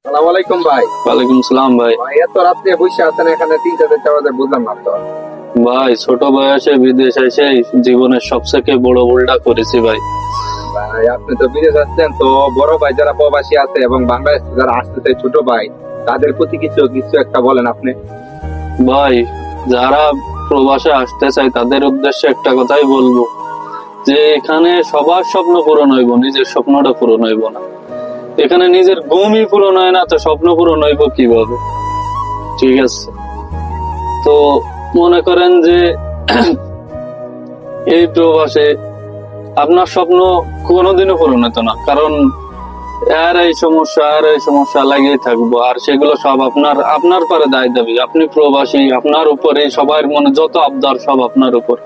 আসসালামু আলাইকুম ভাই। ওয়ালাইকুম সালাম ভাই। এত রাত্রে বসে আছেন এখানে, 3টা 4টা বাজে, বুঝলাম না তো। ভাই ছোট বয়সে বিদেশ এসে জীবনের সবথেকে বড় ভুলটা করেছি ভাই। ভাই আপনি তো বিদেশ আসছেন, তো বড় ভাই যারা প্রবাসী আছে এবং বাংলাদেশ যারা আসতেছে ছোট ভাই, তাদের প্রতি কিছু কিছু একটা বলেন আপনি। ভাই যারা প্রবাসে আসতে চায় তাদের উদ্দেশ্যে একটা কথাই বলবো, যে এখানে সবার স্বপ্ন পূরণ হইব, নিজের স্বপ্নটা পূরণ হইব না। এখানে নিজের ঘুমই পূরণ হয় না, তো স্বপ্ন পূরণ হইব কিভাবে? ঠিক আছে, তো মনে করেন যে এই প্রবাসে আপনার স্বপ্ন কোনোদিনও পূরণ হতো না, কারণ আর এই সমস্যা লাগিয়ে থাকবো, আর সেগুলো সব আপনার পরে দায় দাবি। আপনি প্রবাসী, আপনার উপরে সবার মনে যত আবদার সব আপনার উপর।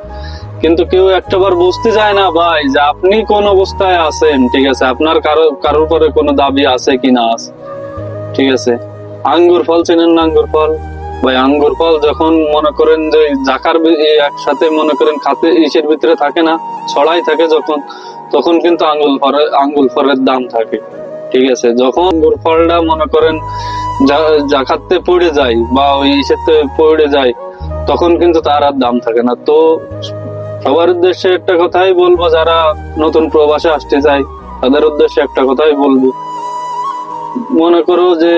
কিন্তু কেউ একটাবার বুঝতে চায় না ভাই, যে আপনি কোন অবস্থায় আছেন। ঠিক আছে, আপনার কারোর পরে কোনো দাবি আছে কিনা আছে। ঠিক আছে, আঙ্গুর ফল চেনেন না? আঙ্গুর ফল ভাই, আঙ্গুর ফল যখন মনে করেন যে জাকার একসাথে মনে করেন খাতে ইসের ভিতরে থাকে না, ছড়াই থাকে যখন, তখন কিন্তু আঙ্গুর ফলের দাম থাকে। ঠিক আছে, যখন আঙ্গুর ফলটা মনে করেন জাকাতে পড়ে যায় বা ওই ইসেতে পড়ে যায়, তখন কিন্তু তার আর দাম থাকে না। তো সবার উদ্দেশ্যে একটা কথাই বলবো, যারা নতুন প্রবাসে আসতে যায় তাদের উদ্দেশ্যে একটা কথাই বলবো, মনে করো যে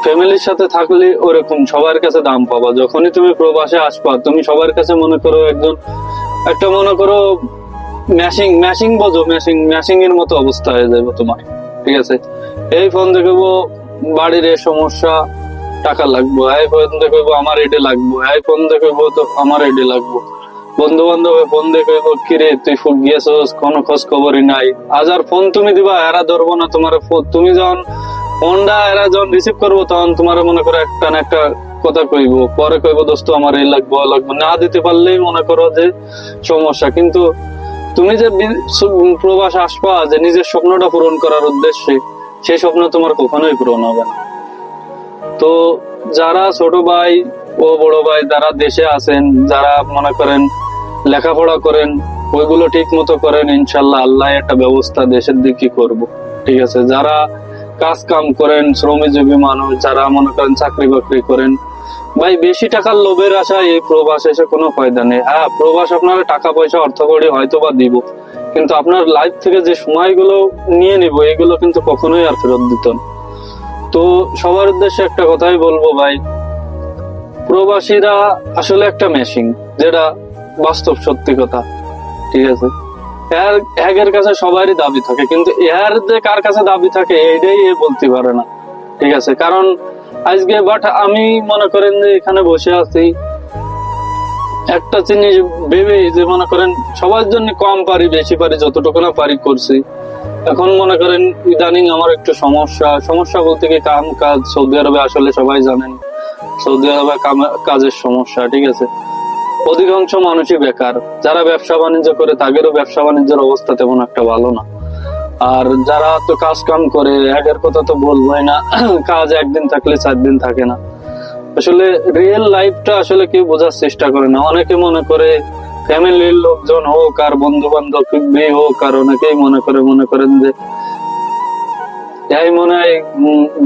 ফ্যামিলির সাথে থাকলে ওরকম সবার কাছে দাম পাবা। যখনই তুমি প্রবাসে আসবা, তুমি সবার কাছে মনে করো একটা মনে করো ম্যাশিং বোঝো, ম্যাশিং এর মতো অবস্থা হয়ে যাবে তোমার। ঠিক আছে, এই ফোন দেখবো বাড়ির এই সমস্যা, টাকা লাগবো, এই ফোন দেখবো আমার এডে লাগবো, এই ফোন দেখবো তো আমার এডে লাগবো। বন্ধু বান্ধব ফোন দেখবো, কিরে তুই গিয়েছস, কোনো খোঁজ খবরই নাই। আজ আর ফোন তুমি দিবা, এরা ধরবো না তোমার ফোন। তুমি যখন ফোনটা এরা যখন রিসিভ করবো, তখন তোমার মনে করো একটা না একটা কথা কইবো, পরে কইবো দোস্ত আমার এই লাগবো না দিতে পারলেই মনে করো যে সমস্যা। কিন্তু তুমি যে প্রবাস আসবা যে নিজের স্বপ্নটা পূরণ করার উদ্দেশ্যে, সেই স্বপ্ন তোমার কখনোই পূরণ হবে না। তো যারা ছোট ভাই ও বড় ভাই যারা দেশে আছেন, যারা মনে করেন লেখাপড়া করেন, ওইগুলো ঠিক মতো করেন, ইনশাল্লাহ আল্লাহ একটা ব্যবস্থা দেশের দিকে করব। ঠিক আছে, যারা কাজ কাম করেন, শ্রমজীবী মানুষ যারা মনে করেন চাকরি বাকরি করেন, ভাই বেশি টাকার লোভের আশা এই প্রবাস এসে কোনো ফায়দা নেই। হ্যাঁ, প্রবাস আপনার টাকা পয়সা অর্থ কড়ি হয়তো বা দিব, কিন্তু আপনার লাইফ থেকে যে সময়গুলো নিয়ে নিব, এগুলো কিন্তু কখনোই আর ফেরত দিত না। তো সবার উদ্দেশ্যে একটা কথাই বলবো ভাই, প্রবাসীরা আসলে একটা মেশিন, যেটা বাস্তব সত্যি কথা। ঠিক আছে, এর কাছে সবারই দাবি থাকে, কিন্তু এর যে কার কাছে দাবি থাকে এটাই এ বলতে পারে না। ঠিক আছে, কারণ আজকে বাট আমি মনে করেন যে এখানে বসে আছি একটা জিনিস ভেবে, যে মনে করেন সবার জন্য কম পারি বেশি পারি যতটুকু না পারি করছি। এখন মনে করেন ইদানিং আমার একটু সমস্যা বলতে কি কাম কাজ, সৌদি আরবে আসলে সবাই জানেন সৌদি আরবে কাজের সমস্যা। ঠিক আছে, অধিকাংশ মানুষই বেকার। যারা ব্যবসা বাণিজ্য করে তাদেরও ব্যবসা বাণিজ্যের অবস্থা তেমন একটা ভালো না। আর যারা তো কাজ কাম করে, একের কথা তো বলবোই না, কাজ একদিন থাকলে 4 দিন থাকে না। আসলে রিয়েল লাইফটা আসলে কেউ বোঝার চেষ্টা করে না। অনেকে মনে করে ফ্যামিলির লোকজন হোক আর বন্ধু বান্ধব হোক, আর অনেকেই মনে করেন যে এই মনে হয়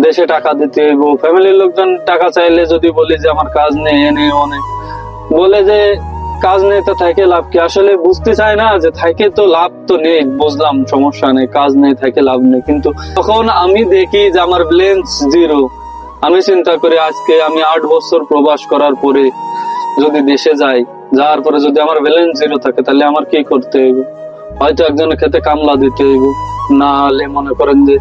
দেশে টাকা দিতে হইব। ফ্যামিলির লোকজন টাকা চাইলে যদি বলি যে আমার কাজ নেই, এনে অনেক বলে যে কাজ নেই তো থাকে লাভ কি। আসলে বুঝতে চায় না যে থাকে তো লাভ তো নেই, বুঝলাম সমস্যা নেই, কাজ নেই থাকে লাভ নেই। কিন্তু তখন আমি দেখি যে আমার ব্যালেন্স জিরো, আমি চিন্তা করি আজকে আমি 8 বছর প্রবাস করার পরে যদি দেশে যাই, যাওয়ার পরে যদি আমার ব্যালেন্স জিরো থাকে, তাহলে আমার কি করতে হইব? হয়তো একজনের খেতে কামলা দিতে হইব, না হলে মনে করেন যে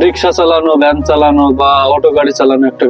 রিক্সা চালানো, ভ্যান চালানো বা অটো গাড়ি চালানো একটা